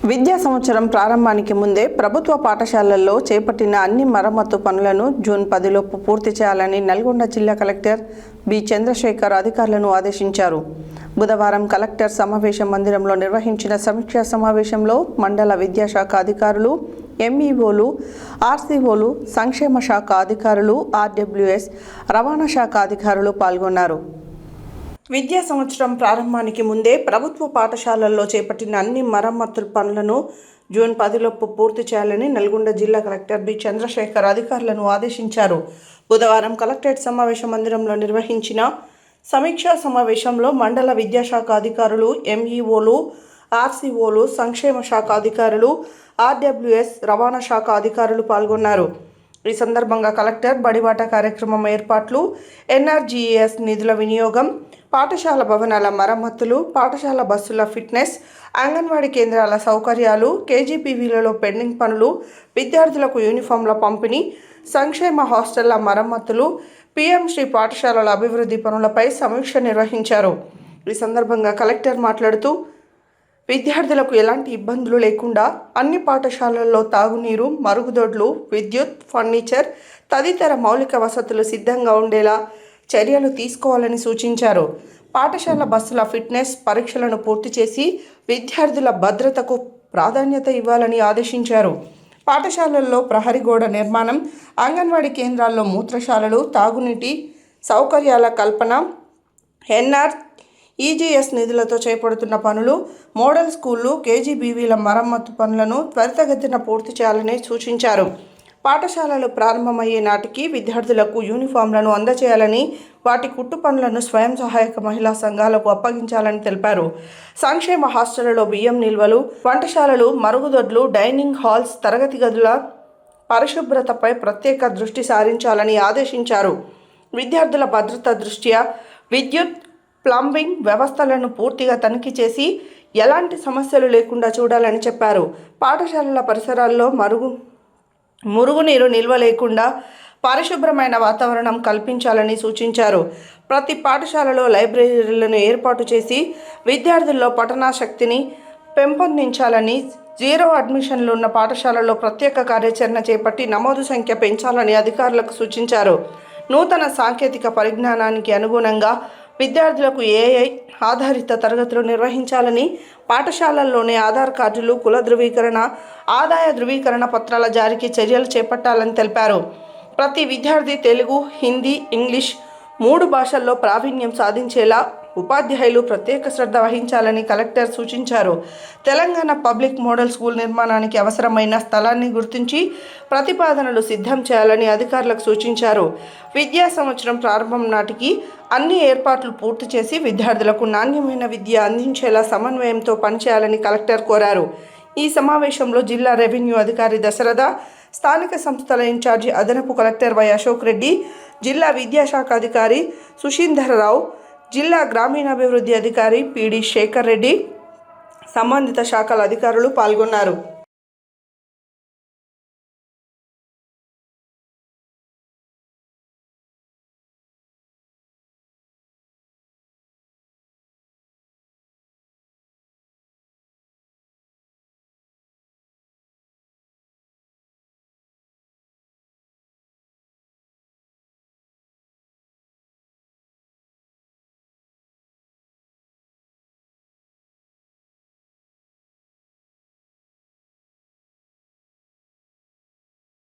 విద్యా సంవత్సరం ప్రారంభానికి ముందే ప్రభుత్వ పాఠశాలల్లో చేపట్టిన అన్ని మరమ్మతు పనులను జూన్ 10లోపు పూర్తి చేయాలని నల్గొండ జిల్లా కలెక్టర్ బి చంద్రశేఖర్ అధికారులను ఆదేశించారు. బుధవారం కలెక్టర్ సమావేశ మందిరంలో నిర్వహించిన సమీక్షా సమావేశంలో మండల విద్యాశాఖ అధికారులు, ఎంఈఓలు, ఆర్సీఓలు, సంక్షేమ శాఖ అధికారులు, ఆర్డబ్ల్యూఎస్, రవాణా శాఖ అధికారులు పాల్గొన్నారు. విద్యా సంవత్సరం ప్రారంభానికి ముందే ప్రభుత్వ పాఠశాలల్లో చేపట్టిన అన్ని మరమ్మతుల పనులను జూన్ 10లోపు పూర్తి చేయాలని నల్గొండ జిల్లా కలెక్టర్ బి చంద్రశేఖర్ అధికారులను ఆదేశించారు. బుధవారం కలెక్టరేట్ సమావేశ మందిరంలో నిర్వహించిన సమీక్షా సమావేశంలో మండల విద్యాశాఖ అధికారులు, ఎంఈఓలు, ఆర్సీఓలు, సంక్షేమ శాఖ అధికారులు, ఆర్డబ్ల్యూఎస్, రవాణా శాఖ అధికారులు పాల్గొన్నారు. ఈ సందర్భంగా కలెక్టర్ బడిబాట కార్యక్రమం ఏర్పాట్లు, ఎన్ఆర్జీఎస్ నిధుల వినియోగం, పాఠశాల భవనాల మరమ్మతులు, పాఠశాల బస్సుల ఫిట్నెస్, అంగన్వాడీ కేంద్రాల సౌకర్యాలు, కేజీపీవీలలో పెండింగ్ పనులు, విద్యార్థులకు యూనిఫామ్ల పంపిణీ, సంక్షేమ హాస్టళ్ల మరమ్మతులు, పీఎంశ్రీ పాఠశాలల అభివృద్ధి పనులపై సమీక్ష నిర్వహించారు. ఈ సందర్భంగా కలెక్టర్ మాట్లాడుతూ, విద్యార్థులకు ఎలాంటి ఇబ్బందులు లేకుండా అన్ని పాఠశాలల్లో తాగునీరు, మరుగుదొడ్లు, విద్యుత్, ఫర్నిచర్ తదితర మౌలిక వసతులు సిద్ధంగా ఉండేలా చర్యలు తీసుకోవాలని సూచించారు. పాఠశాల బస్సుల ఫిట్నెస్ పరీక్షలను పూర్తి చేసి విద్యార్థుల భద్రతకు ప్రాధాన్యత ఇవ్వాలని ఆదేశించారు. పాఠశాలల్లో ప్రహరీ గోడ నిర్మాణం, అంగన్వాడీ కేంద్రాల్లో మూత్రశాలలు, తాగునీటి సౌకర్యాల కల్పన, ఈజీఎస్ నిధులతో చేపడుతున్న పనులు, మోడల్ స్కూళ్లు, కేజీబీవీల మరమ్మతు పనులను త్వరితగతిన పూర్తి చేయాలని సూచించారు. పాఠశాలలు ప్రారంభమయ్యే నాటికి విద్యార్థులకు యూనిఫామ్లను అందజేయాలని, వాటి కుట్టు పనులను స్వయం సహాయక మహిళా సంఘాలకు అప్పగించాలని తెలిపారు. సంక్షేమ హాస్టళ్లలో బియ్యం నిల్వలు, వంటశాలలు, మరుగుదొడ్లు, డైనింగ్ హాల్స్, తరగతి గదుల పరిశుభ్రతపై ప్రత్యేక దృష్టి సారించాలని ఆదేశించారు. విద్యార్థుల భద్రత దృష్ట్యా విద్యుత్, ప్లంబింగ్ వ్యవస్థలను పూర్తిగా తనిఖీ చేసి ఎలాంటి సమస్యలు లేకుండా చూడాలని చెప్పారు. పాఠశాలల పరిసరాల్లో మురుగునీరు నిల్వ లేకుండా పరిశుభ్రమైన వాతావరణం కల్పించాలని సూచించారు. ప్రతి పాఠశాలలో లైబ్రరీలను ఏర్పాటు చేసి విద్యార్థుల్లో పఠనాశక్తిని పెంపొందించాలని, జీరో అడ్మిషన్లు ఉన్న పాఠశాలలో ప్రత్యేక కార్యాచరణ చేపట్టి నమోదు సంఖ్య పెంచాలని అధికారులకు సూచించారు. నూతన సాంకేతిక పరిజ్ఞానానికి అనుగుణంగా విద్యార్థులకు ఏఐ ఆధారిత తరగతులు నిర్వహించాలని, పాఠశాలల్లోనే ఆధార్ కార్డులు, కుల ధృవీకరణ, ఆదాయ ధృవీకరణ పత్రాల జారీకి చర్యలు చేపట్టాలని తెలిపారు. ప్రతి విద్యార్థి తెలుగు, హిందీ, ఇంగ్లీష్ 3 భాషల్లో ప్రావీణ్యం సాధించేలా ఉపాధ్యాయులు ప్రత్యేక శ్రద్ధ వహించాలని కలెక్టర్ సూచించారు. తెలంగాణ పబ్లిక్ మోడల్ స్కూల్ నిర్మాణానికి అవసరమైన స్థలాన్ని గుర్తించి ప్రతిపాదనలు సిద్ధం చేయాలని అధికారులకు సూచించారు. విద్యా సంవత్సరం ప్రారంభం నాటికి అన్ని ఏర్పాట్లు పూర్తి చేసి విద్యార్థులకు నాణ్యమైన విద్య అందించేలా సమన్వయంతో పనిచేయాలని కలెక్టర్ కోరారు. ఈ సమావేశంలో జిల్లా రెవెన్యూ అధికారి దశరథ, స్థానిక సంస్థల ఇన్ఛార్జి అదనపు కలెక్టర్ వై అశోక్ రెడ్డి, జిల్లా విద్యాశాఖ అధికారి సుశీంధరరావు, జిల్లా గ్రామీణాభివృద్ధి అధికారి పిడి శేఖర్ రెడ్డి, సంబంధిత శాఖల అధికారులు పాల్గొన్నారు.